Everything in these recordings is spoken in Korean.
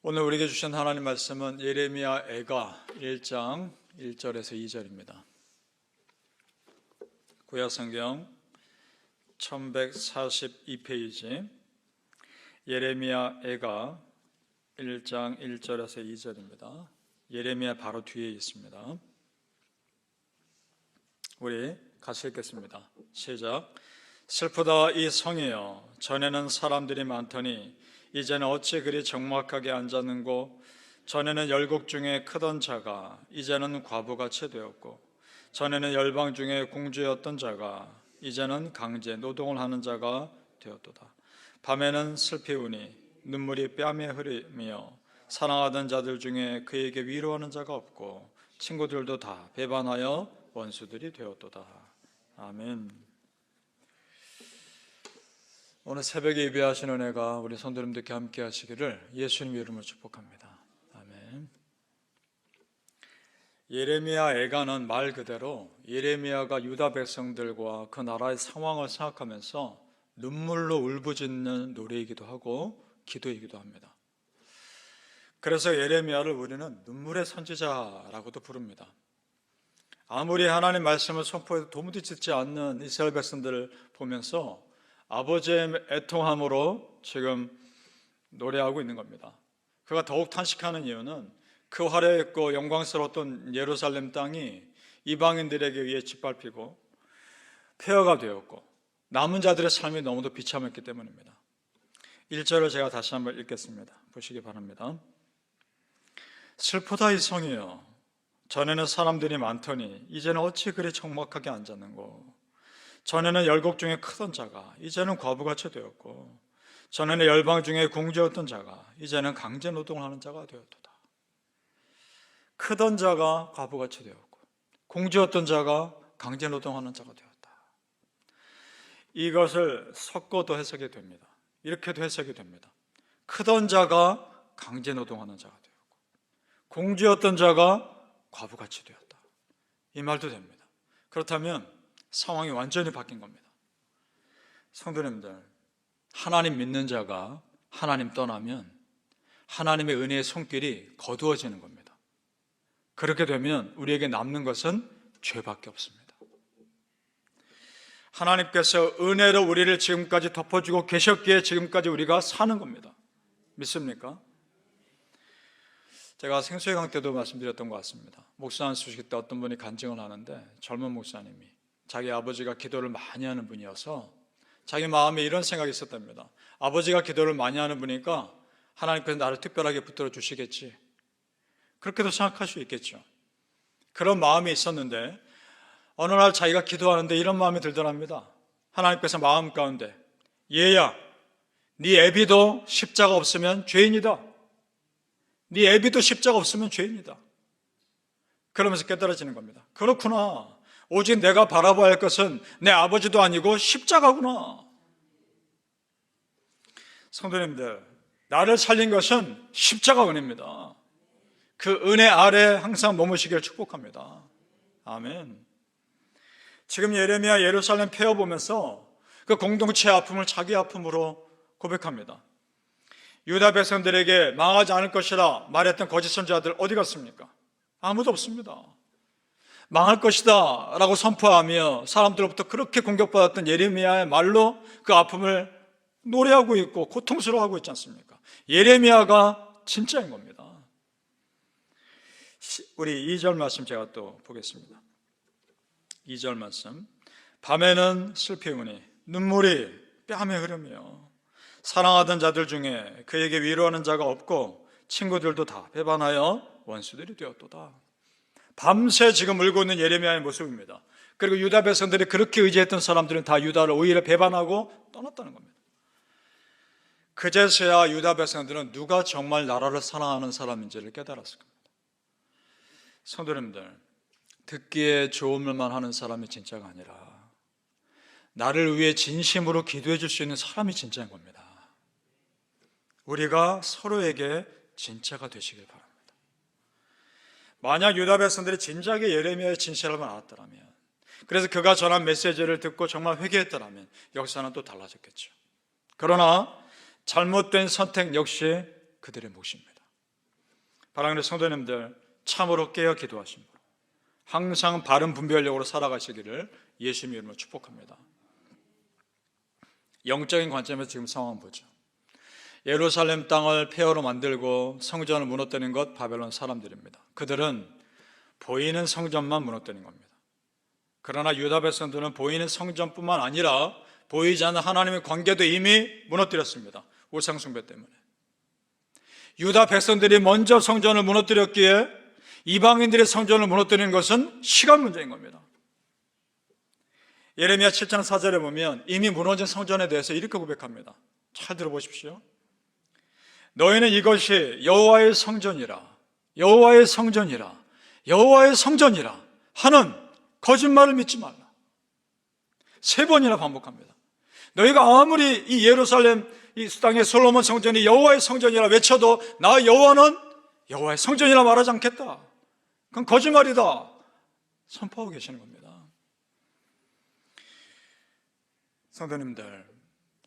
오늘 우리에게 주신 하나님 말씀은 예레미야 애가 1장 1절에서 2절입니다. 구약성경 1142페이지 예레미야 애가 1장 1절에서 2절입니다. 예레미야 바로 뒤에 있습니다. 우리 같이 읽겠습니다. 시작. 슬프다 이 성이여, 전에는 사람들이 많더니 이제는 어찌 그리 적막하게 앉았는고, 전에는 열국 중에 크던 자가 이제는 과부같이 되었고, 전에는 열방 중에 공주였던 자가 이제는 강제 노동을 하는 자가 되었도다. 밤에는 슬피 우니 눈물이 뺨에 흐르며, 사랑하던 자들 중에 그에게 위로하는 자가 없고, 친구들도 다 배반하여 원수들이 되었도다. 아멘. 오늘 새벽에 예배하시는 은혜가 우리 성도님들께 함께 하시기를 예수님 이름으로 축복합니다. 아멘. 예레미야 애가는 말 그대로 예레미야가 유다 백성들과 그 나라의 상황을 생각하면서 눈물로 울부짖는 노래이기도 하고 기도이기도 합니다. 그래서 예레미야를 우리는 눈물의 선지자라고도 부릅니다. 아무리 하나님 말씀을 선포해도 도무지 듣지 않는 이스라엘 백성들을 보면서 아버지의 애통함으로 지금 노래하고 있는 겁니다. 그가 더욱 탄식하는 이유는 그 화려했고 영광스러웠던 예루살렘 땅이 이방인들에게 의해 짓밟히고 폐허가 되었고 남은 자들의 삶이 너무도 비참했기 때문입니다. 1절을 제가 다시 한번 읽겠습니다. 보시기 바랍니다. 슬프다 이 성이여, 전에는 사람들이 많더니 이제는 어찌 그리 적막하게 앉았는고, 전에는 열국 중에 크던 자가 이제는 과부같이 되었고, 전에는 열방 중에 공주였던 자가 이제는 강제 노동을 하는 자가 되었도다. 크던 자가 과부같이 되었고, 공주였던 자가 강제 노동하는 자가 되었다. 이것을 섞어도 해석이 됩니다. 이렇게도 해석이 됩니다. 크던 자가 강제 노동하는 자가 되었고, 공주였던 자가 과부같이 되었다. 이 말도 됩니다. 그렇다면 상황이 완전히 바뀐 겁니다. 성도님들, 하나님 믿는 자가 하나님 떠나면 하나님의 은혜의 손길이 거두어지는 겁니다. 그렇게 되면 우리에게 남는 것은 죄밖에 없습니다. 하나님께서 은혜로 우리를 지금까지 덮어주고 계셨기에 지금까지 우리가 사는 겁니다. 믿습니까? 제가 생수의 강 때도 말씀드렸던 것 같습니다. 목사한 수식 때 어떤 분이 간증을 하는데, 젊은 목사님이 자기 아버지가 기도를 많이 하는 분이어서 자기 마음에 이런 생각이 있었답니다. 아버지가 기도를 많이 하는 분이니까 하나님께서 나를 특별하게 붙들어 주시겠지, 그렇게도 생각할 수 있겠죠. 그런 마음이 있었는데 어느 날 자기가 기도하는데 이런 마음이 들더랍니다. 하나님께서 마음 가운데, 얘야, 네 애비도 십자가 없으면 죄인이다. 네 애비도 십자가 없으면 죄인이다. 그러면서 깨달아지는 겁니다. 그렇구나. 오직 내가 바라봐야 할 것은 내 아버지도 아니고 십자가구나. 성도님들, 나를 살린 것은 십자가 은혜입니다. 그 은혜 아래 항상 머무시기를 축복합니다. 아멘. 지금 예레미야 예루살렘 폐허 보면서 그 공동체의 아픔을 자기 아픔으로 고백합니다. 유다 백성들에게 망하지 않을 것이라 말했던 거짓 선지자들 어디 갔습니까? 아무도 없습니다. 망할 것이다 라고 선포하며 사람들로부터 그렇게 공격받았던 예레미야의 말로 그 아픔을 노래하고 있고 고통스러워하고 있지 않습니까? 예레미야가 진짜인 겁니다. 우리 2절 말씀 제가 또 보겠습니다. 2절 말씀. 밤에는 슬피 우니 눈물이 뺨에 흐르며, 사랑하던 자들 중에 그에게 위로하는 자가 없고, 친구들도 다 배반하여 원수들이 되었도다. 밤새 지금 울고 있는 예레미야의 모습입니다. 그리고 유다 백성들이 그렇게 의지했던 사람들은 다 유다를 오히려 배반하고 떠났다는 겁니다. 그제서야 유다 백성들은 누가 정말 나라를 사랑하는 사람인지를 깨달았을 겁니다. 성도님들, 듣기에 좋은 말만 하는 사람이 진짜가 아니라 나를 위해 진심으로 기도해 줄 수 있는 사람이 진짜인 겁니다. 우리가 서로에게 진짜가 되시길 바랍니다. 만약 유다 백성들이 진작에 예레미야의 진실을 알았더라면, 그래서 그가 전한 메시지를 듣고 정말 회개했더라면 역사는 또 달라졌겠죠. 그러나 잘못된 선택 역시 그들의 몫입니다. 사랑하는 성도님들, 참으로 깨어 기도하신 분, 항상 바른 분별력으로 살아가시기를 예수님의 이름으로 축복합니다. 영적인 관점에서 지금 상황 보죠. 예루살렘 땅을 폐허로 만들고 성전을 무너뜨린 것 바벨론 사람들입니다. 그들은 보이는 성전만 무너뜨린 겁니다. 그러나 유다 백성들은 보이는 성전뿐만 아니라 보이지 않는 하나님의 관계도 이미 무너뜨렸습니다. 우상 숭배 때문에. 유다 백성들이 먼저 성전을 무너뜨렸기에 이방인들의 성전을 무너뜨리는 것은 시간 문제인 겁니다. 예레미야 7장 4절에 보면 이미 무너진 성전에 대해서 이렇게 고백합니다. 잘 들어보십시오. 너희는 이것이 여호와의 성전이라, 여호와의 성전이라, 여호와의 성전이라 하는 거짓말을 믿지 말라. 3번이나 반복합니다. 너희가 아무리 이 예루살렘 이 땅의 솔로몬 성전이 여호와의 성전이라 외쳐도 나 여호와는 여호와의 성전이라 말하지 않겠다. 그건 거짓말이다. 선포하고 계시는 겁니다. 성도님들,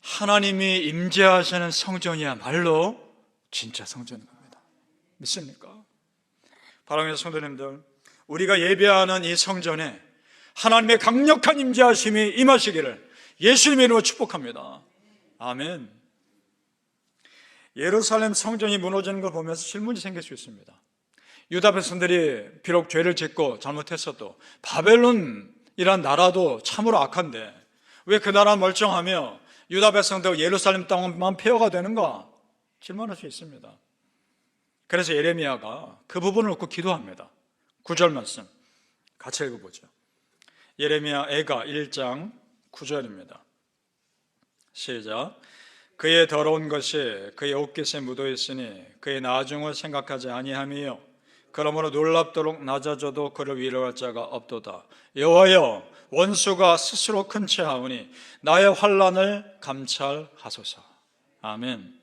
하나님이 임재하시는 성전이야말로 진짜 성전인 겁니다. 믿습니까? 사랑하는 성도님들, 우리가 예배하는 이 성전에 하나님의 강력한 임재하심이 임하시기를 예수님의 이름으로 축복합니다. 아멘. 예루살렘 성전이 무너지는 걸 보면서 질문이 생길 수 있습니다. 유다 백성들이 비록 죄를 짓고 잘못했어도 바벨론이란 나라도 참으로 악한데 왜 그 나라 멀쩡하며 유다 백성들 예루살렘 땅만 폐허가 되는가? 질문할 수 있습니다. 그래서 예레미야가 그 부분을 놓고 기도합니다. 9절 말씀 같이 읽어보죠. 예레미야 애가 1장 9절입니다. 시작. 그의 더러운 것이 그의 옷깃에 묻어 있으니 그의 나중을 생각하지 아니함이요 그러므로 놀랍도록 낮아져도 그를 위로할 자가 없도다. 여호와여, 원수가 스스로 큰 채 하오니 나의 환난을 감찰하소서. 아멘.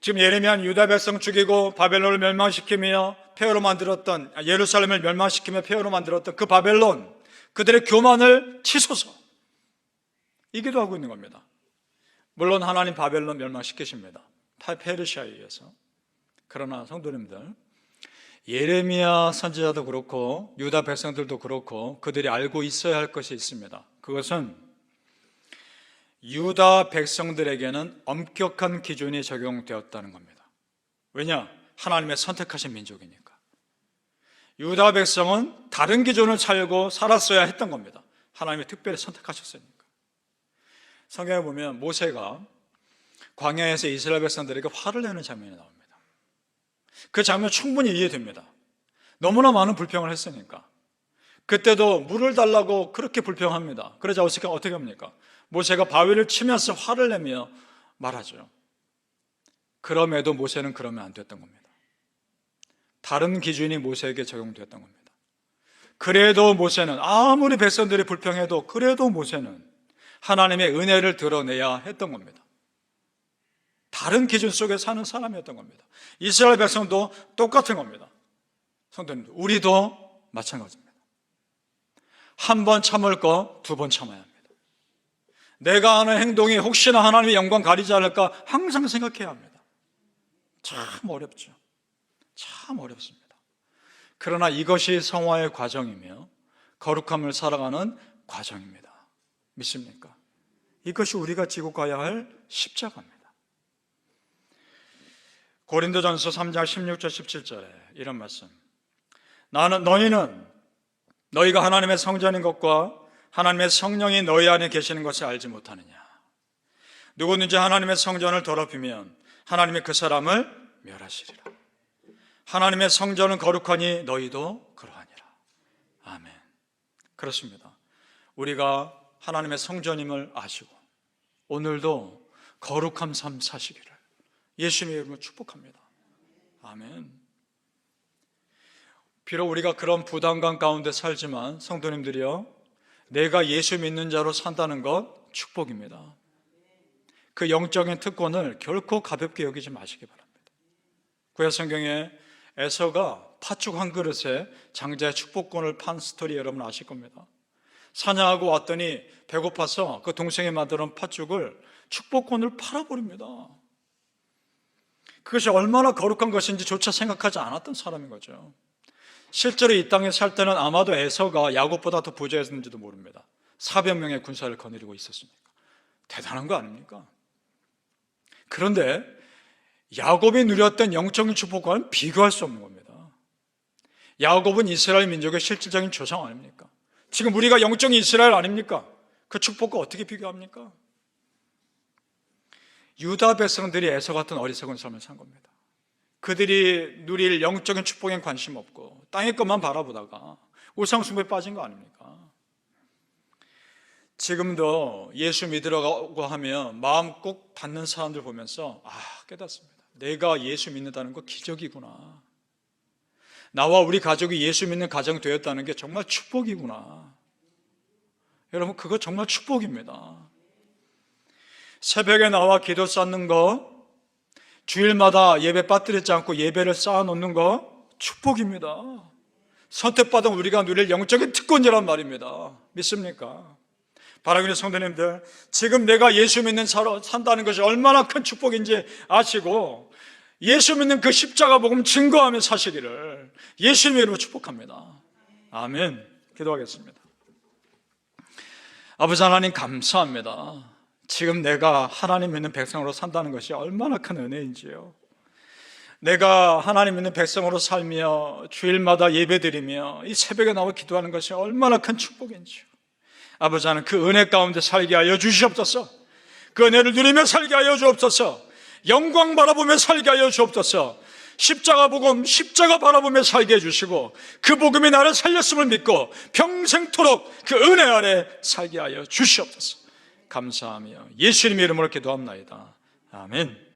지금 예레미야는 유다 백성 죽이고 바벨론을 멸망시키며 폐허로 만들었던, 예루살렘을 멸망시키며 폐허로 만들었던 그 바벨론, 그들의 교만을 치소서, 이 기도하고 있는 겁니다. 물론 하나님 바벨론 멸망시키십니다. 페르시아에 의해서. 그러나 성도님들, 예레미야 선지자도 그렇고 유다 백성들도 그렇고 그들이 알고 있어야 할 것이 있습니다. 그것은 유다 백성들에게는 엄격한 기준이 적용되었다는 겁니다. 왜냐? 하나님의 선택하신 민족이니까. 유다 백성은 다른 기준을 살고 살았어야 했던 겁니다. 하나님이 특별히 선택하셨으니까. 성경에 보면 모세가 광야에서 이스라엘 백성들에게 화를 내는 장면이 나옵니다. 그 장면 충분히 이해됩니다. 너무나 많은 불평을 했으니까. 그때도 물을 달라고 그렇게 불평합니다. 그러자 어떻게 합니까? 모세가 바위를 치면서 화를 내며 말하죠. 그럼에도 모세는 그러면 안 됐던 겁니다. 다른 기준이 모세에게 적용되었던 겁니다. 그래도 모세는 아무리 백성들이 불평해도 그래도 모세는 하나님의 은혜를 드러내야 했던 겁니다. 다른 기준 속에 사는 사람이었던 겁니다. 이스라엘 백성도 똑같은 겁니다. 성도님들, 우리도 마찬가지입니다. 한 번 참을 거 2번 참아야 합니다. 내가 하는 행동이 혹시나 하나님의 영광 가리지 않을까 항상 생각해야 합니다. 참 어렵죠. 참 어렵습니다. 그러나 이것이 성화의 과정이며 거룩함을 살아가는 과정입니다. 믿습니까? 이것이 우리가 지고 가야 할 십자가입니다. 고린도전서 3장 16절 17절에 이런 말씀. 너희는 너희가 하나님의 성전인 것과 하나님의 성령이 너희 안에 계시는 것을 알지 못하느냐. 누구든지 하나님의 성전을 더럽히면 하나님이 그 사람을 멸하시리라. 하나님의 성전은 거룩하니 너희도 그러하니라. 아멘. 그렇습니다. 우리가 하나님의 성전임을 아시고 오늘도 거룩한 삶 사시기를 예수님의 이름으로 축복합니다. 아멘. 비록 우리가 그런 부담감 가운데 살지만 성도님들이요, 내가 예수 믿는 자로 산다는 것 축복입니다. 그 영적인 특권을 결코 가볍게 여기지 마시기 바랍니다. 구약 성경에 에서가 팥죽 한 그릇에 장자의 축복권을 판 스토리 여러분 아실 겁니다. 사냥하고 왔더니 배고파서 그 동생이 만드는 팥죽을 축복권을 팔아버립니다. 그것이 얼마나 거룩한 것인지 조차 생각하지 않았던 사람인 거죠. 실제로 이 땅에 살 때는 아마도 에서가 야곱보다 더 부자였는지도 모릅니다. 400명의 군사를 거느리고 있었으니까. 대단한 거 아닙니까? 그런데 야곱이 누렸던 영적인 축복과는 비교할 수 없는 겁니다. 야곱은 이스라엘 민족의 실질적인 조상 아닙니까? 지금 우리가 영적인 이스라엘 아닙니까? 그 축복과 어떻게 비교합니까? 유다 백성들이 에서 같은 어리석은 삶을 산 겁니다. 그들이 누릴 영적인 축복엔 관심 없고 땅의 것만 바라보다가 우상숭배에 빠진 거 아닙니까? 지금도 예수 믿으라고 하면 마음 꼭 닫는 사람들 보면서 깨닫습니다. 내가 예수 믿는다는 거 기적이구나. 나와 우리 가족이 예수 믿는 가정 되었다는 게 정말 축복이구나. 여러분, 그거 정말 축복입니다. 새벽에 나와 기도 쌓는 거, 주일마다 예배 빠뜨리지 않고 예배를 쌓아놓는 거 축복입니다. 선택받은 우리가 누릴 영적인 특권이란 말입니다. 믿습니까? 바라기는 성도님들, 지금 내가 예수 믿는 산다는 것이 얼마나 큰 축복인지 아시고 예수 믿는 그 십자가 복음 증거하며 사시기를 예수님의 이름으로 축복합니다. 아멘. 기도하겠습니다. 아버지 하나님, 감사합니다. 지금 내가 하나님 믿는 백성으로 산다는 것이 얼마나 큰 은혜인지요. 내가 하나님 믿는 백성으로 살며 주일마다 예배드리며 이 새벽에 나와 기도하는 것이 얼마나 큰 축복인지요. 아버지 하나님, 그 은혜 가운데 살게 하여 주시옵소서. 그 은혜를 누리며 살게 하여 주옵소서. 영광 바라보며 살게 하여 주옵소서. 십자가 복음, 십자가 바라보며 살게 해주시고 그 복음이 나를 살렸음을 믿고 평생토록 그 은혜 아래 살게 하여 주시옵소서. 감사하며 예수님의 이름으로 기도합나이다. 아멘.